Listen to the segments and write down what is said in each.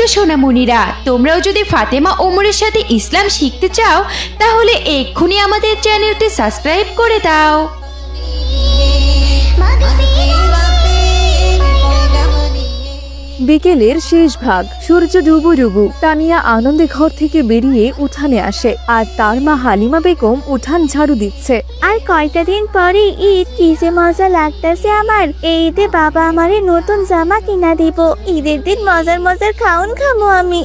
তো সোনামণিরা, তোমরাও যদি ফাতেমা ওমরের সাথে ইসলাম শিখতে চাও তাহলে এক্ষুনি আমাদের চ্যানেলটি সাবস্ক্রাইব করে দাও। বিকেলের শেষ ভাগ, সূর্য ডুবু ডুবু। তানিয়া আনন্দে ঘর থেকে বেরিয়ে উঠানে আসে, আর তার মা হালিমা বেগম উঠান ঝাড়ু দিচ্ছে। আর কয়টা দিন পরে ঈদ, কি যে মজা লাগতেছে আমার। এই ঈদে বাবা আমারে নতুন জামা কিনা দিব। ঈদের দিন মজার মজার খাওন খামো আমি।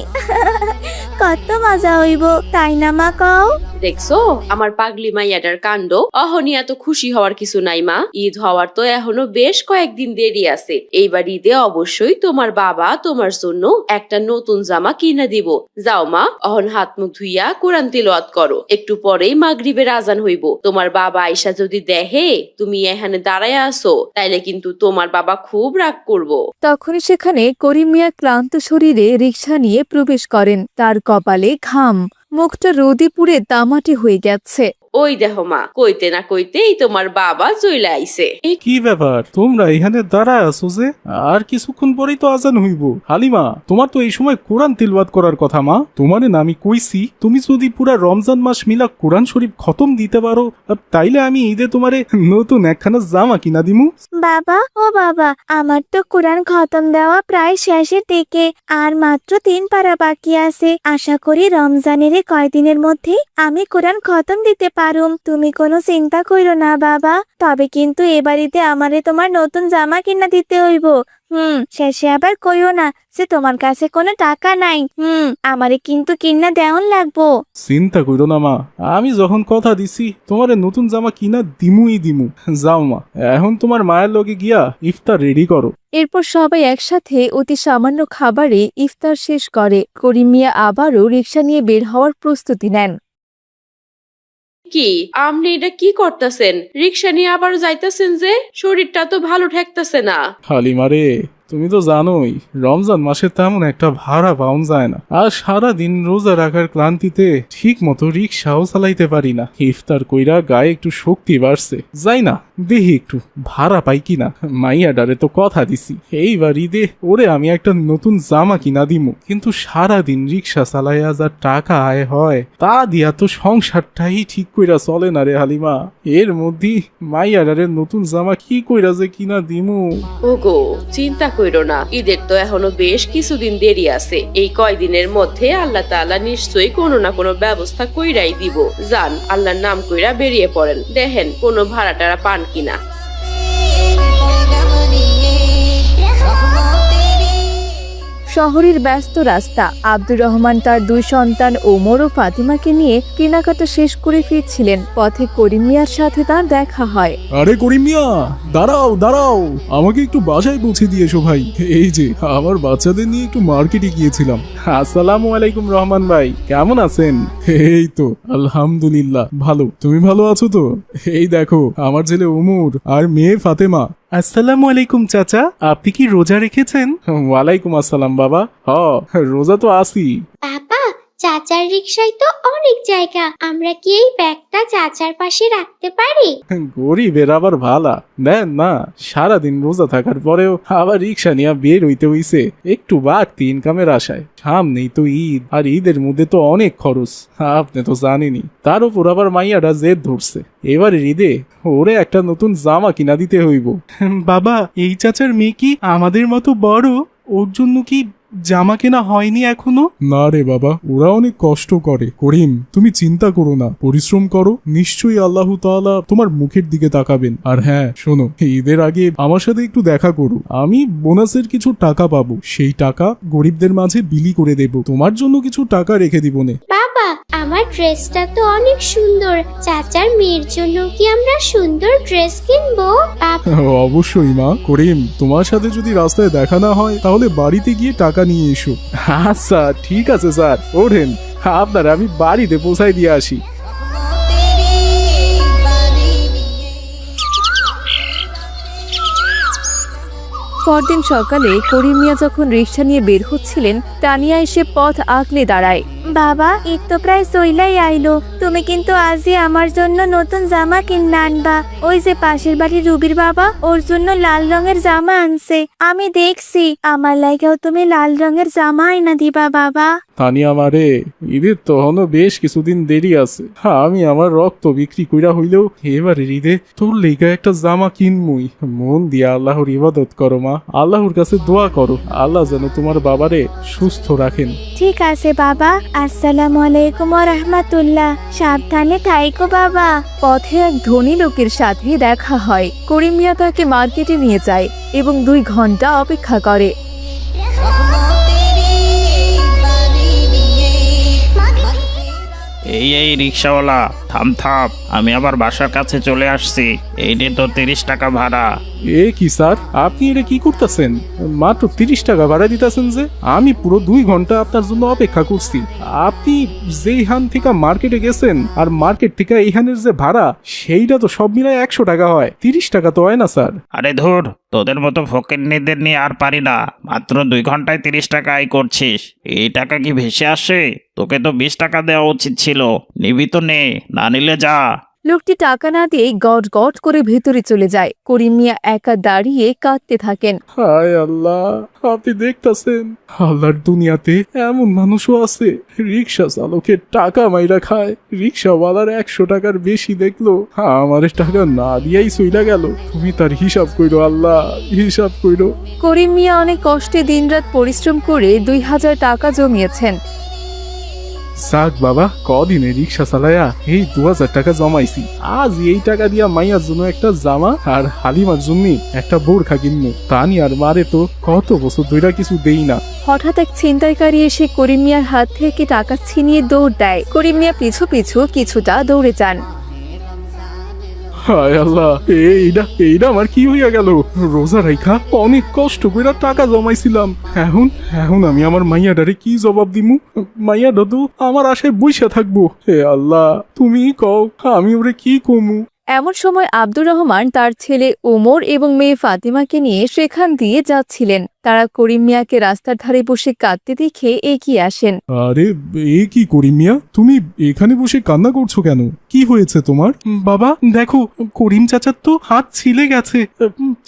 কত মজা হইব, তাই না মা কও? দেখছো আমার পাগলি মাইয়াটার কাণ্ড। অহনি এত খুশি হওয়ার কিছু নাই মা, ঈদ হওয়ার তো এখনো বেশ কয়েকদিন দেরি আছে। এইবার ঈদে অবশ্যই তোমার বাবা তোমার জন্য একটা নতুন জামা কিনে দিব। যাও মা, অহন হাত মুখ ধুইয়া কোরআন তিলাওয়াত করো। একটু পরেই মাগরিবের আজান হইব। তোমার বাবা আয়েশা যদি দেখে তুমি এখানে দাঁড়ায় আসো, তাইলে কিন্তু তোমার বাবা খুব রাগ করবো। তখনই সেখানে করিম মিয়া ক্লান্ত শরীরে রিকশা নিয়ে প্রবেশ করেন। তার কপালে ঘাম, মুখটা রোদে পুড়ে তামাটে হয়ে গেছে। ওই দেখো মা, কইতে না কইতেই তোমার বাবা চইলা আইছে। কি ব্যাপার, তোমরা এখানে দাঁড়ায় আছো যে? আর কিছুক্ষণ পরেই তো আজান হইব। হালিমা, তোমার তো এই সময় কোরআন তিলাওয়াত করার কথা। মা, তোমারে না আমি কইছি তুমি যদি পুরা রমজান মাস মিলা কোরআন শরীফ খতম দিতে পারো তাইলে আমি ঈদে তোমারে নতুন একখানা জামা কিনা দিমু। বাবা, ও বাবা, আমার তো কোরআন খতম দেওয়া প্রায় শেষের দিকে, আর মাত্র 3 পারা বাকি আছে। আশা করি রমজানের কয়দিনের মধ্যে আমি কোরআন খতম দিতে পারুম। তুমি কোনো চিন্তা কইরো না বাবা। তবে কিন্তু এবারিতে আমারে তোমার নতুন জামা কিনা দিতে হইব। শেষে আবার কইও না যে তোমার কাছে কোনো টাকা নাই। আমারে কিন্তু কিনা দেওয়ান লাগবো। চিন্তা কইরো না মা, আমি যখন কথা দিছি তোমারে নতুন জামা কিনা দিমুই দিমু। যাও মা, এখন তোমার মায়ের লগে গিয়া ইফতার রেডি করো। এরপর সবাই একসাথে অতি সামান্য খাবারে ইফতার শেষ করে। করিম মিয়া আবারও রিকশা নিয়ে বের হওয়ার প্রস্তুতি নেন। কি আপনি এটা কি করতেছেন? রিক্সা নিয়ে আবার যাইতেছেন যে? শরীরটা তো ভালো ঠেকতেছে না। হালিমা রে, তুমি তো জানোই রমজান মাসে তেমন একটা ভাড়া পাওয়া যায় না। আর সারাদিন রোজা রাখার ক্লান্তিতে ঠিক মতো রিক্সাও চালাইতে পারি না। ইফতার কইরা গায়ে একটু শক্তি বাড়ছে, যাই না দেখি একটু ভাড়া পাই কিনা। মাইয়াডারে তো কথা দিছি এইবার ঈদে ওরে আমি একটা নতুন জামা কিনা দিমু। কিন্তু সারাদিন রিক্সা চালাইয়া যা টাকা আয় হয় তা দিয়া তো সংসারটাই ঠিক কইরা চলে না রে হালিমা। এর মধ্যে মাইয়াডারে নতুন জামা কি কইরা যে কিনা দিমু। ওগো, চিন্তা কইরো না, ঈদের তো এখনো বেশ কিছুদিন দেরি আছে। এই কয়দিনের মধ্যে আল্লাহ তাআলা নিশ্চয়ই কোনো না কোনো ব্যবস্থা কইরাই দিব। যান, আল্লাহর নাম কইরা বেরিয়ে পড়েন, দেখেন কোনো ভাড়া টাড়া পান কিনা। শহরের ব্যস্ত রাস্তা। আব্দুর রহমান তার 2 সন্তান ওমর ও ফাতিমাকে নিয়ে কেনাকাটা শেষ করে ফিরছিলেন। পথে করিম মিয়ার সাথে তার দেখা হয়। আরে করিম মিয়া, দাঁড়াও দাঁড়াও, আমাকে একটু বাসায় পৌঁছে দিয়ে এসো ভাই। এই যে আমার বাচ্চাদের নিয়ে একটু মার্কেটে গিয়েছিলাম। আসসালামু আলাইকুম রহমান ভাই, কেমন আছেন? এই তো আলহামদুলিল্লাহ ভালো, তুমি ভালো আছো তো? এই দেখো আমার ছেলে ওমর আর মেয়ে ফাতেমা। আসসালামু আলাইকুম চাচা, আপনি কি রোজা রেখেছেন? ওয়ালাইকুম আসসালাম বাবা, রোজা তো আছি। বাবা, চাচার রিকশায় তো অনেক জায়গা, আমরা কি এই ব্যাগটা চাচার পাশে রাখতে পারি? গরিবের আবার ভালা দেন না, সারাদিন রোজা থাকার পরেও আবার রিক্সা নিয়ে বের হইতে হইছে একটু বাড়তি ইনকামের আশায়। সামনেই তো ঈদ, আর ঈদের মধ্যে তো অনেক খরচ, আপনি তো জানেনই। তার উপর আবার মাইয়াটা জেদ ধরছে, এবার ঈদে ওরে একটা নতুন জামা কিনা দিতে হইব। বাবা, এই চাচার মেয়ে কি আমাদের মতো বড়? ওর জন্য কি জামা কেনা হয়নি এখনো? না রে বাবা, ওরা অনেক কষ্ট করে। করিম, তুমি চিন্তা করো না, পরিশ্রম করো, নিশ্চয়ই আল্লাহ তাআলা তোমার মুখের দিকে তাকাবেন। আর হ্যাঁ শোনো, ঈদের আগে আমার সাথে একটু দেখা করো। আমি বোনাসের কিছু টাকা পাবো, সেই টাকা গরিবদের মাঝে বিলি করে দেব। তোমার জন্য কিছু টাকা রেখে দিব নে। বাবা, আমার ড্রেসটা তো অনেক সুন্দর, চাচার মেয়ের জন্য কি আমরা সুন্দর ড্রেস কিনবো? অবশ্যই মা। করিম, তোমার সাথে যদি রাস্তায় দেখা না হয় তাহলে বাড়িতে গিয়ে টাকা নিয়ে এসো। আচ্ছা ঠিক আছে স্যার, ওঠেন, আপনার আমি বাড়িতে পৌঁছাই দিয়ে আসি। পরদিন সকালে করিম মিয়া যখন রিকশা নিয়ে বের হচ্ছিলেন, তানিয়া এসে পথ আগলে দাঁড়ায়। বাবা ঈদ তো প্রায় চইলাই আইলো, তুমি কিন্তু আজই আমার জন্য নতুন জামা কিনে আনবা। ওই যে পাশের বাড়ির রুবির বাবা ওর জন্য লাল রঙের জামা আনছে, আমি দেখছি। আমার লাগেও তুমি লাল রঙের জামা আইনা দিবা বাবা। তানিয়া মারে, ঈদের তো হনো বেশ কিছুদিন দেরি আছে। আমি আমার রক্ত বিক্রি কইরা হইলেও এবারের ঈদে তোর লেগা একটা জামা কিনমুই। মন দিয়ে আল্লাহর ইবাদত করো মা, আল্লাহর কাছে দোয়া করো আল্লাহ যেন তোমার বাবারে সুস্থ রাখেন। ঠিক আছে বাবা, আসসালামু আলাইকুম ওয়া রাহমাতুল্লাহ। সাবধানে থাইকো বাবা। পথে এক ধনী লোকের সাথে দেখা হয়। করিম মিয়া তাকে মার্কেটে নিয়ে যায় এবং 2 ঘন্টা অপেক্ষা করে। এই রিক্সাওয়ালা, থাম থাম, আমি আবার বাসার কাছে চলে আসছি। এই নে তো 30 টাকা ভাড়া। এ কি স্যার, আপনি এটা কি করতেছেন? মাত্র 30 টাকা ভাড়া দিতেছেন যে? আমি পুরো 2 ঘন্টা আপনার জন্য অপেক্ষা করছি। আপনি যেইখান থেকে মার্কেটে গেছেন আর মার্কেট থেকে এইখানের যে ভাড়া, সেইটা তো সব মিলাই 100 টাকা হয়, 30 টাকা তো হয় না স্যার। আরে ধুর, তোদের মতো ফকিন্নিদের নিয়ে আর পারি না। মাত্র 2 ঘন্টায় 30 টাকা আয় করছিস, এই টাকা কি ভেসে আসে? তোকে তো 20 টাকা দেওয়া উচিত ছিল। নিবি তো নে, না নিলে যা। লোকটি টাকা না দিয়ে গট গট করে ভেতরে চলে যায়। করিম মিয়া একা দাঁড়িয়ে কাঁদতে থাকেন। হায় আল্লাহ, আপনি দেখতাছেন আল্লাহর দুনিয়াতে এমন মানুষও আছে রিক্সা চালকের টাকা মাইরা খায়। রিক্সাওয়ালার 100 টাকার বেশি দেখলো, আমার টাকা না দিয়াই চইলা গেল। তুমি তার হিসাব কইরো আল্লাহ, হিসাব কইরো। করিম মিয়া অনেক কষ্টে দিনরাত পরিশ্রম করে 2000 টাকা জমিয়েছেন। যাক বাবা, কদিনে রিক্সা চালায়া এই 2000 টাকা জমাইছি। আজ এই টাকা দিয়া মাইয়ার জন্য একটা জামা আর হালিমার জন্য একটা বোরখা কিনবো। তানি আর মারে তো কত বছর ধইরা কিছু দেই না। হঠাৎ এক ছিনতাইকারী এসে করিম মিয়ার হাত থেকে টাকা ছিনিয়ে দৌড় দেয়। করিম মিয়া পিছু পিছু কিছুটা দৌড়ে যান। হায় আল্লাহ, এইটা আমার কি হইয়া গেল? রোজা রাইখা অনেক কষ্ট কইরা টাকা জমাইছিলাম, এখন আমি আমার মাইয়াডারে কি জবাব দিমু? মাইয়াডা তো আমার আশায় বইসা থাকবো। হে আল্লাহ, তুমি কও আমি ওরে কি কমু? এমন সময় আব্দুর রহমান তার ছেলে ওমর এবং মেয়ে ফাতিমাকে নিয়ে সেখান দিয়ে যাচ্ছিলেন। তারা করিম মিয়াকে রাস্তার ধারে বসে কাঁদতে দেখে এগিয়ে আসেন। আরে এ কি করিম মিয়া, তুমি এখানে বসে কান্না করছো কেন? কি হয়েছে তোমার? বাবা দেখো, করিম চাচার তো হাত ছিলে গেছে।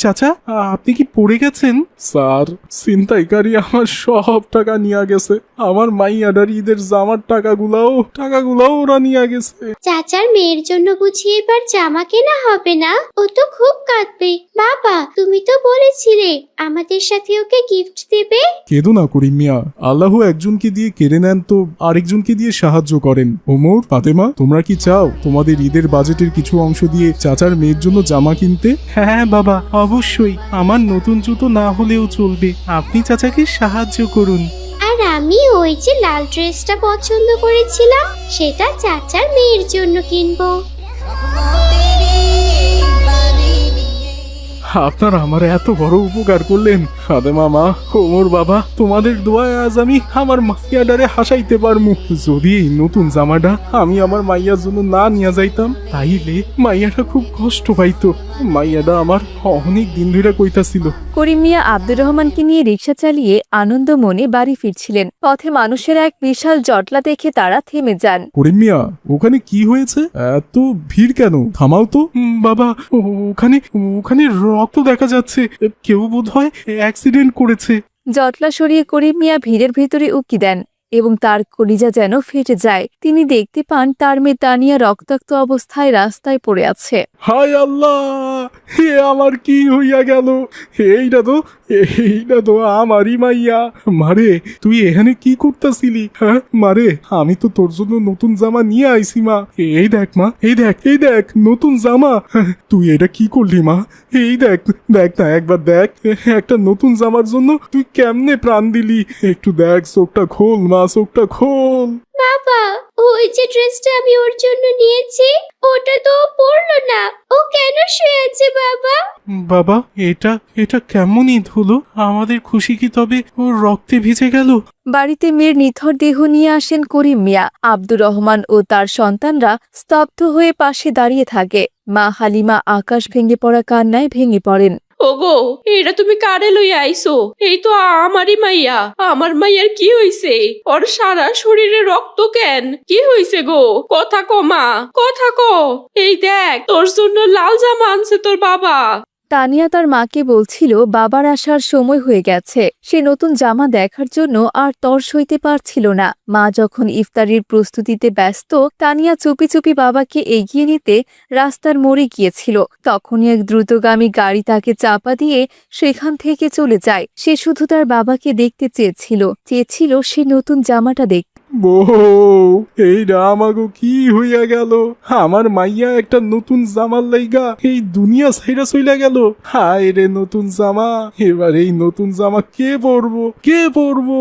চাচা, আপনি কি পড়ে গেছেন? স্যার, ছিনতাইকারী আমার সব টাকা নিয়ে গেছে। আমার মাইয়াডার ঈদের জামার টাকাগুলাও ওরা নিয়ে গেছে। চাচার মেয়ের জন্য বুঝি এবার জামা কেনা হবে না? ও তো খুব কাঁদবে। বাবা, তুমি তো বলেছিলে আমাদের সাথে ওকে গিফট দেবে। কেঁদো না করিম মিয়া, আল্লাহ একজনকে দিয়ে কেড়ে নেন তো আরেকজনকে দিয়ে সাহায্য করেন। ওমর, ফাতেমা, তোমরা কি চাও তোমাদের ঈদের বাজেটের কিছু অংশ দিয়ে চাচার মেয়ের জন্য জামা কিনতে? হ্যাঁ বাবা, অবশ্যই। আমার নতুন জুতো না হলেও চলবে, আপনি চাচাকে সাহায্য করুন। আর আমি ওই যে লাল ড্রেসটা পছন্দ করেছিলাম, সেটা চাচার মেয়ের জন্য কিনবো। আপনারা আমার এত বড় উপকার করলেন। ফাতেমা মা, ওমর বাবা, তোমাদের দোয়ায় আজ আমি আমার মাইয়াডারে হাসাইতে পারমু। যদি এই নতুন জামাটা আমি আমার মাইয়ার জন্য না নিয়ে যাইতাম, তাইলে মাইয়াটা খুব কষ্ট পাইতো। মাইয়াটা আমার অনেক দিন ধরে কইতাছিল। করিম মিয়া আব্দুর রহমানকে নিয়ে রিকশা চালিয়ে আনন্দ মনে বাড়ি ফিরছিলেন। পথে মানুষের এক বিশাল জটলা দেখে তারা থেমে যান। করিম মিয়া, ওখানে কি হয়েছে? এত ভিড় কেন? থামাও তো। বাবা, ওখানে রক্ত দেখা যাচ্ছে। কেউ বোধহয় অ্যাক্সিডেন্ট করেছে। জটলা সরিয়ে করিম মিয়া ভিড়ের ভেতরে উকি দেন এবং তার কলিজা যেন ফেটে যায়। তিনি দেখতে পান তার মেয়ে তানিয়া রক্তাক্ত অবস্থায় রাস্তায় পড়ে আছে। হায় আল্লাহ, হে আমার কি হইয়া গেল? এইটা তো আমারই মাইয়া। মারে, তুই এখানে কি করতেছিলি? হ্যাঁ মারে, আমি তো তোর জন্য নতুন জামা নিয়ে আইছি মা। এই দেখ মা, এই দেখ নতুন জামা। তুই এটা কি করলি মা? এই দেখ না, একবার দেখ, একটা নতুন জামার জন্য তুই কেমনে প্রাণ দিলি। একটু দেখ, চোখটা খোল মা, চোখটা খোল। বাবা, ওই যে ড্রেসটা আমি ওর জন্য নিয়েছি, ওটা তো ও পরলো না। ও কেন শুয়ে আছে বাবা? বাবা, এটা কেমন ঈদ হলো? আমাদের খুশি কি তবে ওর রক্তে ভিজে গেল? বাড়িতে মেয়ের নিথর দেহ নিয়ে আসেন করিম মিয়া। আব্দুর রহমান ও তার সন্তানরা স্তব্ধ হয়ে পাশে দাঁড়িয়ে থাকে। মা হালিমা আকাশ ভেঙে পড়া কান্নায় ভেঙে পড়েন। ওগো, এটা তুমি কারে লইয়া আইছো? এই তো আমারই মাইয়া। আমার মাইয়ার কি হইছে? ওর সারা শরীরে রক্ত কেন? কি হইছে গো? কথা ক মা, কথা ক। এই দেখ, তোর জন্য লাল জামা আনছে তোর বাবা। তানিয়া তার মাকে বলছিল বাবার আসার সময় হয়ে গেছে, সে নতুন জামা দেখার জন্য আর তর সইতে পারছিল না। মা যখন ইফতারির প্রস্তুতিতে ব্যস্ত, তানিয়া চুপি চুপি বাবাকে এগিয়ে নিতে রাস্তার মোড়ে গিয়েছিল। তখনই এক দ্রুতগামী গাড়ি তাকে চাপা দিয়ে সেখান থেকে চলে যায়। সে শুধু তার বাবাকে দেখতে চেয়েছিল সে নতুন জামাটা দেখতে। বউ, এইটা আমাগো কি হইয়া গেল? আমার মাইয়া একটা নতুন জামার লাইগা এই দুনিয়া ছাইরা চইলা গেল। হায় রে নতুন জামা, এবার এই নতুন জামা কে পরবো?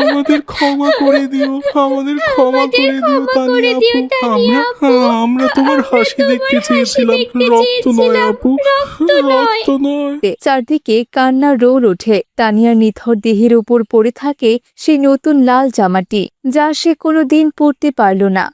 আমাদের ক্ষমা করে দিও, আমাদের ক্ষমা করে দিও তানিয়া আপু। আমরা তোমার হাসি দেখতে চেয়েছিলাম, রক্ত নয় আপু, রক্ত নয়। চারদিকে কান্নার রোল ওঠে। তানিয়ার নিথর দেহের উপর পড়ে থাকে সেই নতুন লাল জামাটি, যা সে কোনোদিন পরতে পারল না।